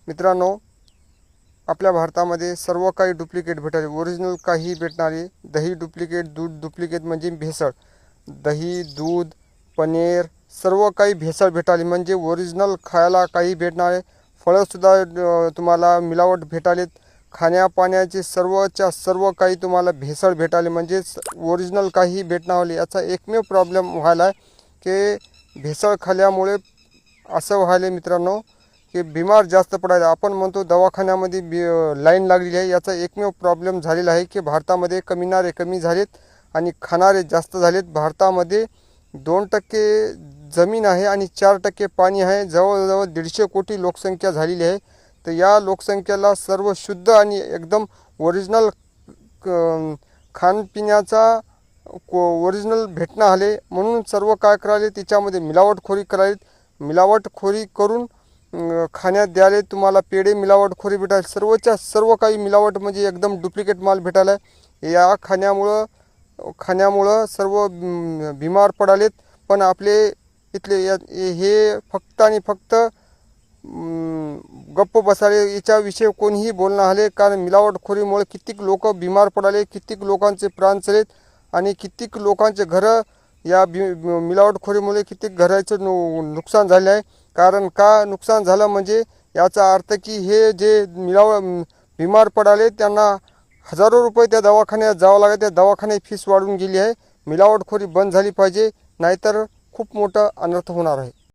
मित्रांनो, आपल्या भारतामध्ये सर्व काही डुप्लिकेट भेटाले, ओरिजिनल काही भेटणारे. दही डुप्लिकेट, दूध डुप्लिकेट म्हणजे भेसळ. दही, दूध, पनीर सर्व काही भेसळ भेटाले, म्हणजे ओरिजिनल खायला काही भेटणारे. फळंसुद्धा तुम्हाला मिलावट भेटालेत. खाण्यापाण्याचे सर्वच्या सर्व काही तुम्हाला भेसळ भेटाले, म्हणजे ओरिजिनल काही भेटणार. याचा एकमेव प्रॉब्लेम व्हायला आहे की भेसळ खाल्ल्यामुळे असं व्हायले मित्रांनो की बिमार जास्त पडायला. आपण म्हणतो दवाखान्यामध्ये लाईन लागलेली आहे. याचा एकमेव प्रॉब्लेम झालेला आहे की भारतामध्ये कमीनारे कमी झालेत आणि खाणारे जास्त झालेत. भारतामध्ये 2% जमीन आहे आणि 4% पाणी आहे. जवळजवळ 150 कोटी लोकसंख्या झालेली आहे. तर या लोकसंख्येला सर्व शुद्ध आणि एकदम ओरिजिनल खाणपिण्याचा ओरिजिनल भेटणं आले, म्हणून सर्व काय करायले त्याच्यामध्ये मिलावटखोरी करायला. मिलावटखोरी करून खाण्यात द्याले. तुम्हाला पेढे मिलावटखोरी भेटाल. सर्वच्या सर्व काही मिलावट म्हणजे एकदम डुप्लिकेट माल भेटायला. या खाण्यामुळं सर्व बिमार पडालेत. पण आपले इथले हे फक्त आणि फक्त गप्प बसाले, याच्याविषयी कोणीही बोलणं आले. कारण मिलावटखोरीमुळे कित्येक लोक बिमार पडाले, कित्येक लोकांचे प्राण चलेत आणि कित्येक लोकांचे घरं या मिलावटखोरीमुळे कित्येक घराचं नुकसान झाले आहे. कारण का नुकसान झालं म्हणजे याचा अर्थ की हे जे बिमार पडाले त्यांना हजारो रुपये त्या दवाखान्यात जावं लागेल. त्या दवाखान्यात फीस वाढून गेली आहे. मिलावटखोरी बंद झाली पाहिजे, नाहीतर खूप मोठा अनर्थ होणार आहे.